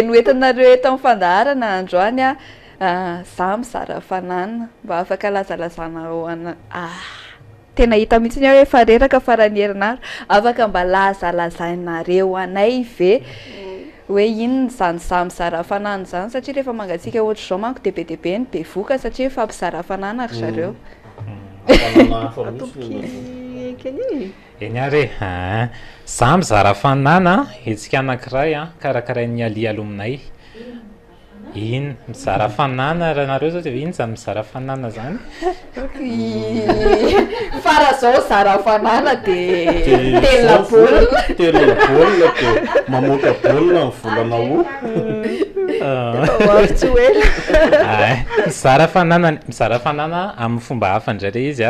noentinareo eto amin'ny fandaharana androany a za mizara fananana mba afaka lazalazanao tena hita mihitsy ny hoe fareraka farany herinandro afaka mba lazalazainareo anay ve hoe inona zany za mizara fanana zany satria rehefa mangatsika ohatra izao manko dia be dia be ny be voka satria efa mpizara fanana ry zareo. Eny ary za mizara fanana hetsika anankiray karakaray ny alialo aminay. Ino mizara fanana raha nareo zao dia ino zany mizara fanana zany? Fara zao zara fanana dia telona baolina. Telona baolina dia mamoaka baolina ny volana mizara fanana amin'ny fomba hafa indray izy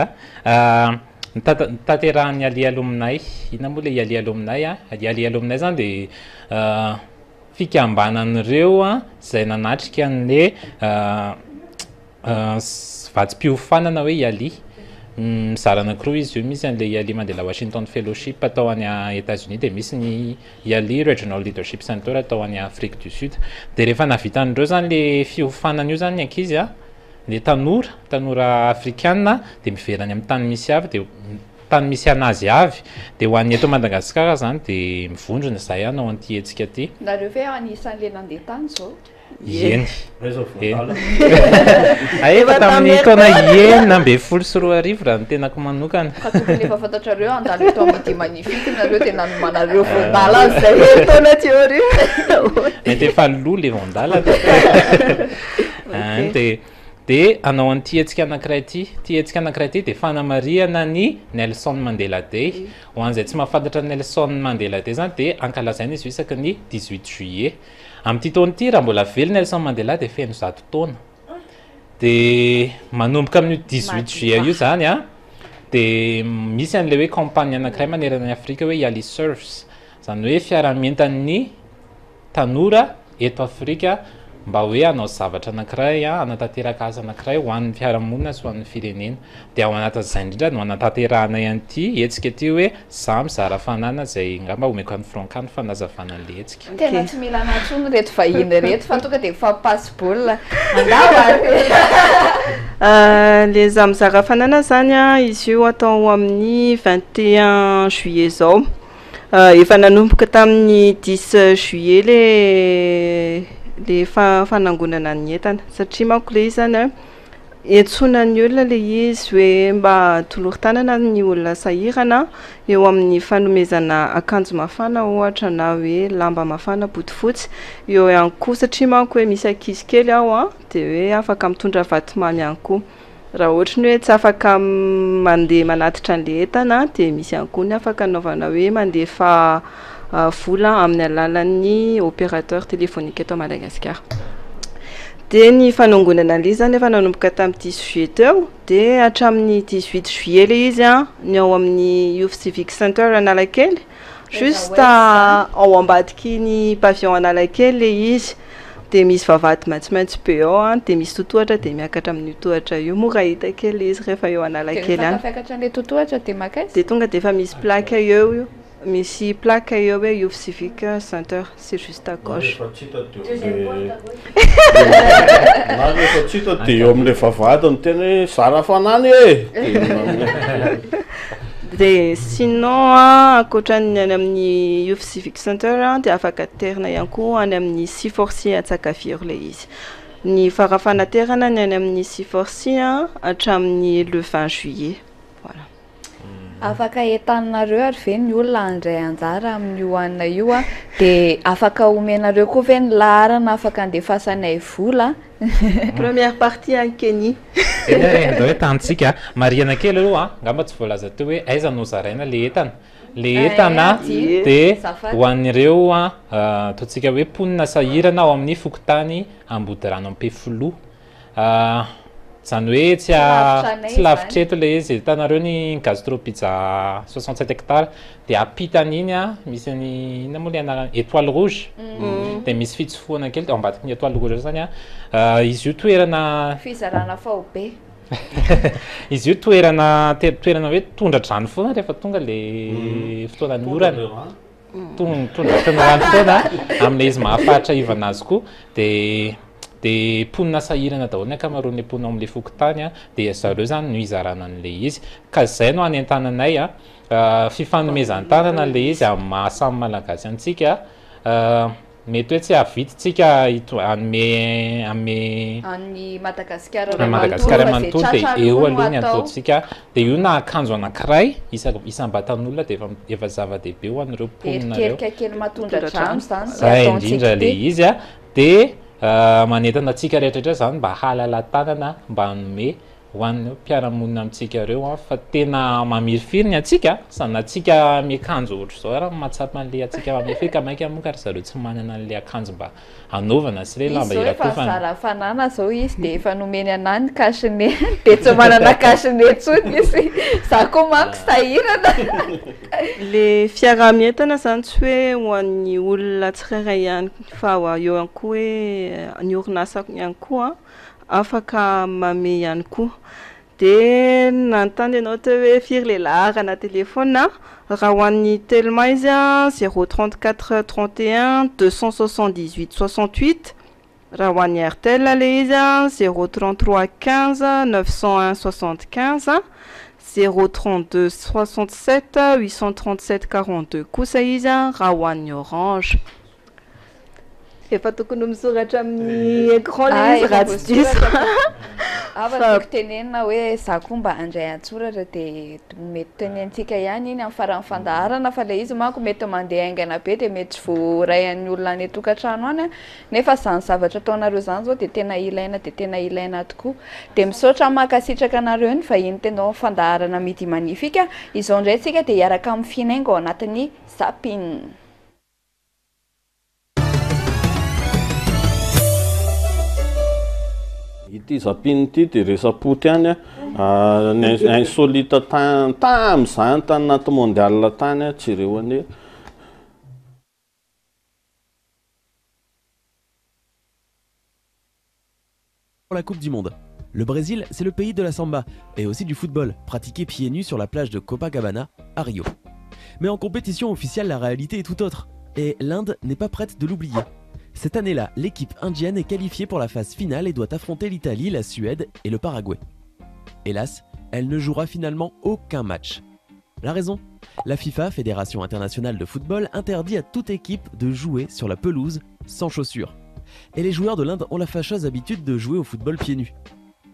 tanterahany alialo aminay. Inona moa le ialialo aminay ialialo aminay zany dia fikambanan'ireo izay nanatrika an'le vatim-piofanana hoe iali mizara anankiroa izy io misy an'le iali mandeha la Washington Fellowship atao any États-Unis dia misy ny iali Regional Leadership Center atao any Afrique du Sud dia rehefa navitan'ireo zany le fiofanana io zany ankizy le tanora afrikana dia miverany amin'ny tany misy avy dia tany misy anazy avy dia ho an'ny eto Madagasikara zany dia mivondrona izay anao an'ity hetsika ty. Nareo ve anisan'le nandeha tany zao? Eny. Efa tamin'ny taona enina amby folo sy roa arivo raha ny tenako manokana. Ka tokony efa fantatrareo andalo eto amin'ny Midi Magnifique nareo dia nanomanareo vondala izay taona teo mety efa loha le vondala dia anao an'ity hetsika anankiray ity dia fanamariana ny Nelson Mandela Day. Ho an'izay tsy mahafantatra Nelson Mandela Day zany dia ankalazaina izy isaky ny 18 juillet. Amin'ity taona ity raha mbola velo Nelson Mandela dia feno 100 taona. Dia manomboka amin'ny 18 juillet io zany dia misy an'le hoe campagne anankiray manerana ny Afrika hoe Yali Surfs, zany hoe fiaramientan'ny tanora eto Afrika mba hoe anao zavatra anankiray anatanteraka asa anankiray ho an'ny fiarahamonina sy ho an'ny firenena. Dia ao anatin'izay indrindra no anatanterahana ihany ity hetsika ty hoe za mizara fanana izay ngamba omeko an'ny Franka ny fanazavana an'le hetsika. Tena tsy mila anantsony reto vahiny reto fa tonga dia mifampasy baolina andao le za mizara fanana zany izy io atao amin'ny 21 juillet zao. Efa nanomboka tamin'ny 10 juillet le fanangonana ny entana satria manko le izy zany etsonan'ny olona le izy hoe mba tolorin-tanana ny olona sahirana eo amin'ny fanomezana akanjo mafana ohatra na hoe lamba mafana botifotsy eo ihany koa satria manko hoe misy ankizy kely ao dia hoe afaka mitondra vatomamy ihany koa raha ohatra ny hoe tsy afaka mandeha manatitra an'le entana dia misy ihany koa ny afaka anaovana hoe mandefa vola amin'ny alalan'ny opérateur téléphonique eto Madagasikara. dia ny fanangonana ilay zany efa nanomboka tamin'ny 10 juillet teo dia hatramin'ny 18 juillet ilay izy a ny ao amin'ny Youth Civic Center Analakely juste ao ambadiky ny pavillon Analakely ilay izy dia misy vavahady maitsomaitso be ao a dia misy totohatra dia miakatra amin'ny totohatra io mora hita kely izy rehefa eo Analakely any dia tonga dia efa misy plaque eo misy plaque eo hoe Youth Civic Center c'est juste à gauche na rehefa tsita dia eo amin'ilay vavahady ny tena hoe zara fanany dia sinon ankoatran'ny any amin'ny Youth Civic Center dia afaka terina ihany koa any amin'ny Siforsi Antsakaviro ilay izy ny farafanaterana ny any amin'ny Siforsi hatramin'ny le 20 juillet voilà. Afaka entanareo ary ve ny olona andray anjara amin'io anina io dia afaka omenareo koa ve ny laharana afaka andefasanay vola première partie en Kenya da hoe tantsika mariana kely aloha ngamba tsy voalaza teo hoe aiza no zaraina le entana dia ho an'ireo ataontsika hoe ponina sahirana ao amin'ny fokotany ambody rano Ampefilo zany hoe tsy lavitra eto le izy hitanareo ny gastropizza 67 hectares dia apitany iny misy ny ina moa le anarana étoile rouge dia misy fitsofoana kely ao ambadiky ny étoile rouge zany izy io toerana fizarana faobe izy io toerana hoe tondra-drano foana rehefa tonga le fotoanany orana tondra-drano foana amin'ilay izy mahafahatra ivana azy koa dia ponina sahirana daholo ny ankamaroan'ilay ponina ao amin'ilay fokotany dia zareo zany no izarana an'ilay izy ka zay no any an-tananay fifanomezan-tanana an'ilay izy amin'ny mahasamy malagasy antsika mety hoe tsy aviditsika any Madagasikara manontolo dia eo aloha ny ataontsika dia io na akanjo anankiray isam-batan'olona dia efa zava-dehibe ho an'ireo ponina reo zay indrindra le izy dia manentana antsika rehetrarehetra zany mba halala tanana mba hanome ho an'ny mpiaramonina amintsika ireo fa tena mamirifiriny atsika sana atsika miakanjo ohatra zao raha mahatsapa an'le atsika mamifiry ka mainka moa ka ry zareo tsy manana an'le akanjo mba hanaovana sy le lamba irakofana fanana zao izy dia efa nomeny anany kashine dia tsy manana kashine tsony izy za koa manko sahirana le fiaramientana zany tsy hoe ho an'ny olona tsirairay ihany fa eo ihany koa hoe ny orinasa ihany koa afaka mame ihany koa dia nanontany ianao teo hoe firy le laharana telefona raha ho an'ny telma izy 034 31 278 68 raha ho an'ny Airtel le izy 033 15 901 75 032 67 837 42 kosa izy raha ho an'ny Orange efa tokony misoratra amin'ny écran le izy raha tsy diso afaka tenenina hoe za koa mba andray antsoratra dia mety tenentsika ihany iny amin'ny farany fandaharana fa le izy manko mety mandeha aingana be dia mety tsy voaray an'ny olona any tokantrano any nefa zany zavatra ataonareo zany zao dia tena ilaina tokoa dia misaotra makasitraka anareo ny vahiny tenao fandaharana midi manifika izao indray tsika dia hiaraka amin'ny finaingo ao anatin'ny Zapin. Ity Zapin ity dia resapoty any ny insolita tam'izany tany naty mondial tany tsirehoany Pour la Coupe du Monde. Le Brésil, c'est le pays de la samba et aussi du football, pratiqué pieds nus sur la plage de Copacabana à Rio. Mais en compétition officielle, la réalité est tout autre, et l'Inde n'est pas prête de l'oublier. Cette année-là, l'équipe indienne est qualifiée pour la phase finale et doit affronter l'Italie, la Suède et le Paraguay. Hélas, elle ne jouera finalement aucun match. La raison ? La FIFA, Fédération internationale de football, interdit à toute équipe de jouer sur la pelouse sans chaussures. Et les joueurs de l'Inde ont la fâcheuse habitude de jouer au football pieds nus.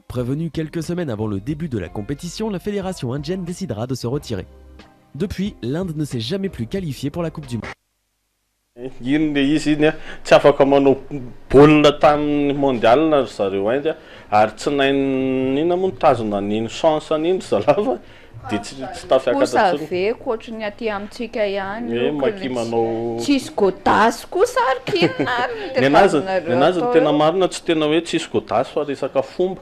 Prévenue quelques semaines avant le début de la compétition, la fédération indienne décidera de se retirer. Depuis, l'Inde ne s'est jamais plus qualifiée pour la Coupe du Monde. Iny le izy iny tsy afaka manao baolina tamin'ny mondial zareo aindy ary tsy nainina moa nitazona niny chance an'iny zalafa dia tsy tafiaka Savez ohatrany aty amintsika ihany maki manao tsisy godasy kosa ary kinina ny anazy ny tena marina tsy tena hoe tsisy godasy fa resaka fomba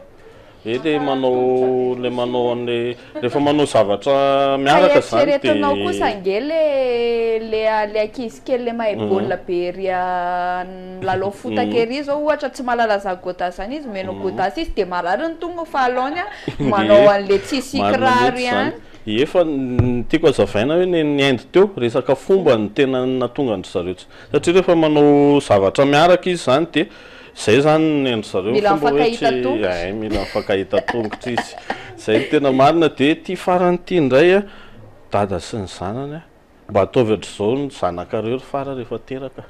le manao an'le rehefa manao zavatra miaraka zany dia eritreretinao kosa ange le ankizy kely le mahay baolina be ry lalao fotakery zao ohatra tsy malalaza godasy zany izy meno godasy izy dia marary ny tonga fahalohany manao an'le tsisy kiraro ihany efa tiako azavaina hoe ny Inde teo resaka fomba ny tena natonga ny zareo satria rehefa manao zavatra miaraka izy zany dia zay zany ny endry zareo mila mifankahita tongotra izy zay tena marina dia ty farany ty indray dada sy ny zanany mba ataovy ohatr'izao ny zanakareo fara rehefa teraka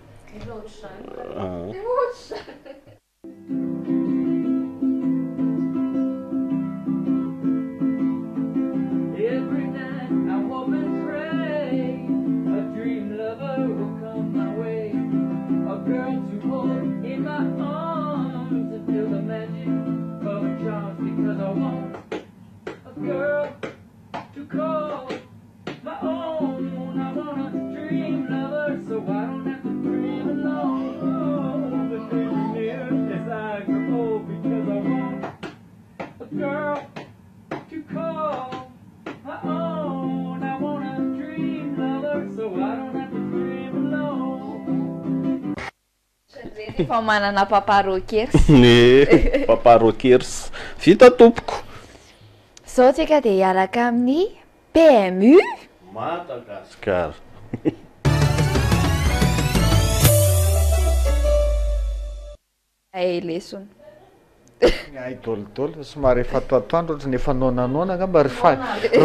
Girl to call my own. I wanna dream lover, so I don't have to dream alone. But dream near as I grow old, because I want a girl to call my own. I wanna dream lover, so I don't have to dream alone. Fa manana papa rockers. Papa rockers vita tompoko. Zao tsika dia hiaraka amin'ny PMU Madagasikara. Lesson. Ay dolodolo somary efa atoandro ohatrany efa nonanona angamba ry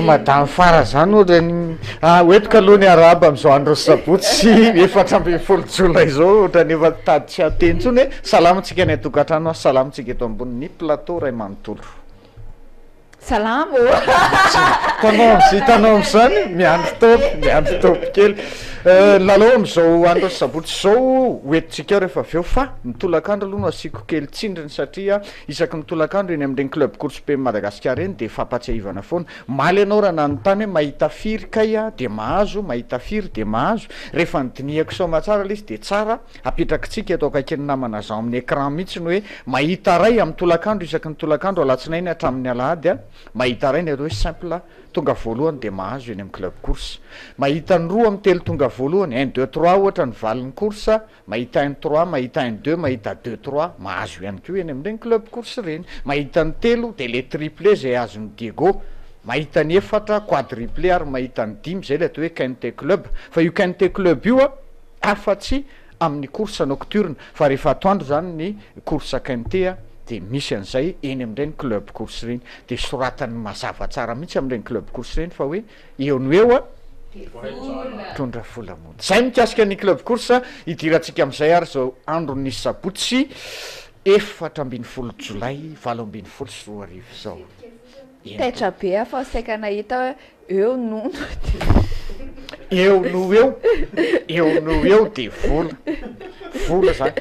madame fara zany ohatrany hoentiko aloha ny araba amin'izao andro sabotsy 4 jolay izao ohatrany efa tady tsy ateny intsony hoe salamantsika ny atokantrano salamantsika eto ambonin'ny plateau ray manontolo salamo hitanao am'izany miandro topy kely lalao am'izao andro sabotsy zao hoentintsika rehefa avy eo fa mitolakandro aloha no asiako kely tsindriny satria isaky mitolakandro eny amin'ireny club course be Madagasikara eny dia fampatsiahivana foana maly ianao raha nanontany hoe mahita firy kaya dia mahazo mahita firy dia mahazo rehefa nydinihako soma tsara le izy dia tsara apetrakitsika atao kaikeny namana zao amin'ny écran mihitsy ny hoe mahita ray amin'ny tolakandro isaky ny tolakandro alatsinainy hatramin'ny alahady mahita ray ny atao hoe simple tonga voalohany dia mahazo eny amin'ny club course mahita ny roa amin'ny telo tonga voalohany 1 2 3 ohatra ny valin'ny course mahita 1 3 mahita 1 2 mahita 2 3 mahazo ihany koa eny amin'ireny club course reny mahita ny telo dia le triplé zay azony Diego mahita ny efatra quadruplé ary mahita ny 5 zay le atao hoe quinte club fa io quinte club io afa-tsy amin'ny course nocturne fa rehefa atoandro zany ny course quinte dia misy an'izay eny amin'ireny club course reny dia soratany mazava tsara mihitsy amin'ireny club course reny fa hoe eo no eo tondra vola mody zay mikasika ny club course hidirantsika amin'izay ary zao andro ny sabotsy 4 jolay 7 sy 4 arivo zao taitra be afa saika nahita eo no eo dia vola zany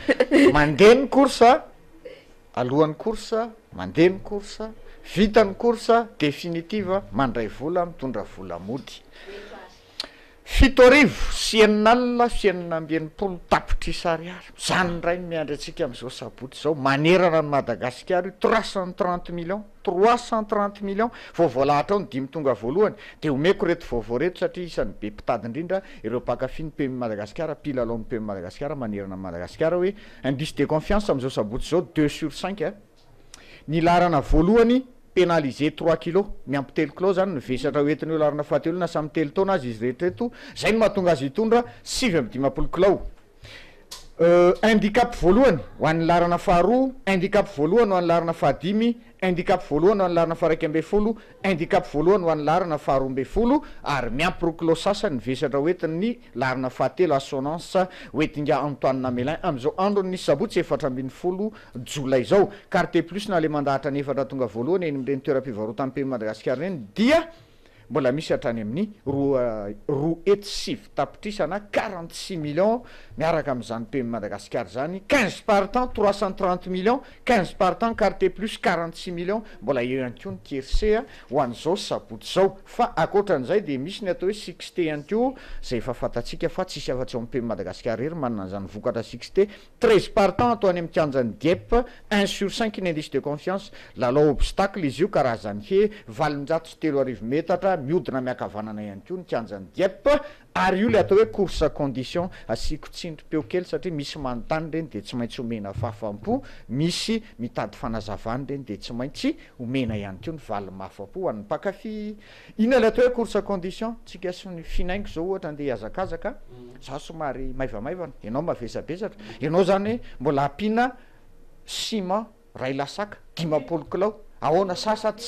mandeha ny course alohan'ny course mandeha ny course vitany course definitive mandray vola mitondra vola mody 7 sy 9 tapitra isariary zany ray ny miandry atsika amin'izao sabotsy zao manerana ny Madagasikara 330 millions vao voalahatra ao ny 5 tonga voalohany dia omeko reto vaovao reto satria isan'ny be mpitady indrindra ireo mpakafy ny PMU Madagasikara pilalao ny PMU Madagasikara manerana Madagasikara hoe indice de confiance amin'izao sabotsy zao 2/5 ny larana voalohany pénalisé 3 kilos miampy 3 kilos zany nivesatra hoentiny eo larana fahatelo na samy 3 taona azy izy rehetrareto zay no mahatonga azy hitondra 7 kilos handicap voalohany ho an'ny larana faharoa handicap voalohany ho an'ny larana fahadimy handicap voalohany ho an'ny larana faharaiky ambe folo handicap voalohany ho an'ny larana faharoa ambe folo ary miampy 3 kilos sasany nivesatra hoentiny larana fahatelo assonance hoetinga Antoine Namelin amin'izao andro ny sabotsy 4 jolay zao carte plus na le mandahatra ny efatra tonga voalohany eny amin'ireny toeram-pivarotana PMU Madagasikara reny dia mbola misy hatrany amin'ny roa hety sivy tapitrisana 46 millions miaraka amin'izany pays Madagascar zany 15 par temps 330 millions 15 par temps carte plus 46 millions mbola eo ihany koa ny tiercé ho an'izao sabotsy zao fa akoatran'izay de misy ny atao hoe 6T ihany koa zay efa fantatsika fa tsisy afa-tsy ao amin'ny pays Madagascar ery manana an'izany vokatra 6T 13 par temps atao any amin'ny kianjan'ny Dieppe 1/5 ny indice de confiance lalao obstacle izy io karazany he 803 metatra miodina miakavanana ihany koa ny kianjan'ny Dieppe ary io le atao hoe course à condition asiko tsindry-peo kely satria misy manontany reny de tsy maintsy omena fahafam-po misy mitady fanazavany reny de tsy maintsy omena ihany koa ny vali mafam-po ho an'ny mpakafy ina le atao hoe course à condition tsika sy ny finaingo zao ohatra andeha hiazakazaka za somary maivamaivana ianao mavesabesatra ianao zany hoe mbola ampina ciment ray lasaka 10 kilao ahoana sasaty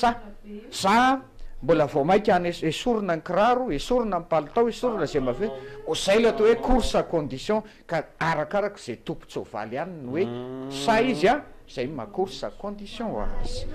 sa mbola vao mainka any esorina ny kiraro esorina ny palitao esorina zay mafe zay le atao hoe course à condition ka arakaraka zay tompo tsovaly ihany ny hoe sa izy a zay ma course à condition azy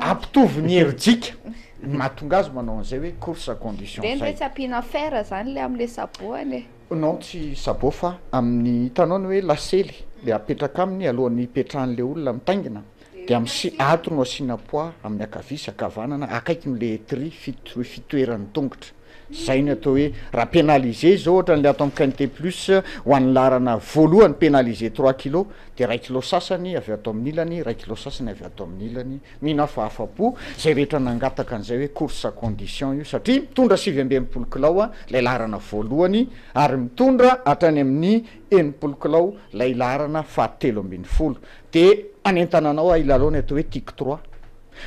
ampitovy ny herijika mahatonga azy manao an'izay hoe course à condition zay tsy ampina fera zany le am'le saboany non tsy sabô fa amin'ny hitanao ny hoe lasely le apetraka aminy alohan'ny hipetrahan'le olona mitaingina de am'sy ato no asiana poids amin'ny akavisa akavanana akaiky n'le etry fitoeran'ny tongotra zay ny atao hoe raha pénalisé zao ohatra n'le atao amin'ny qualité plus ho an'ny larana voalohany pénalisé 3 kilo de 2 kilo sasany avy atao amin'ny ilany 2 kilo sasany avy atao amin'ny ilany mihina fahafa-po zay rehetra nangataka an'izay hoe course à condition io satria mitondra 7 kilao a lay larana voalohany ary mitondra hatrany amin'ny 1 kilao lay larana fahatelo ambin'ny folo de anentananao ailalao ny atao hoe tic 3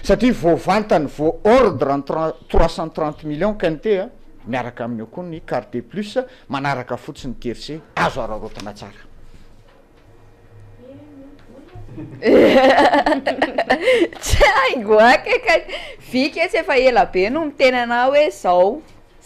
satria voavantany vo ordre en 330 millions quinté miaraka amin'ny koa ny carte plus manaraka fotsiny tiercé azo ararotina tsara tsy aingoaka vika tsy efa ela be no mitenana hoe zao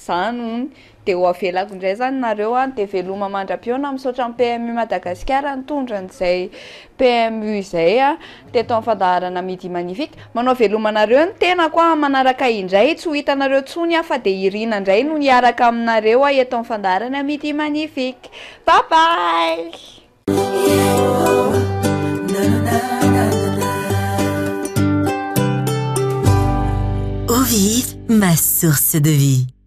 zany de ho avelako indray zany nareo any de veloma mandra-piona misaotra amin'ny PMU Madagasikara nitondran'izay PMU zay a teto amin'ny fandaharana Midi Magnifique manao velomanareo ny tena koa manaraka indray tsy ho hitanareo tsony a fa de irina indray no niaraka aminareo eto amin'ny fandaharana Midi Magnifique bye bye Ovid, ma source de vie.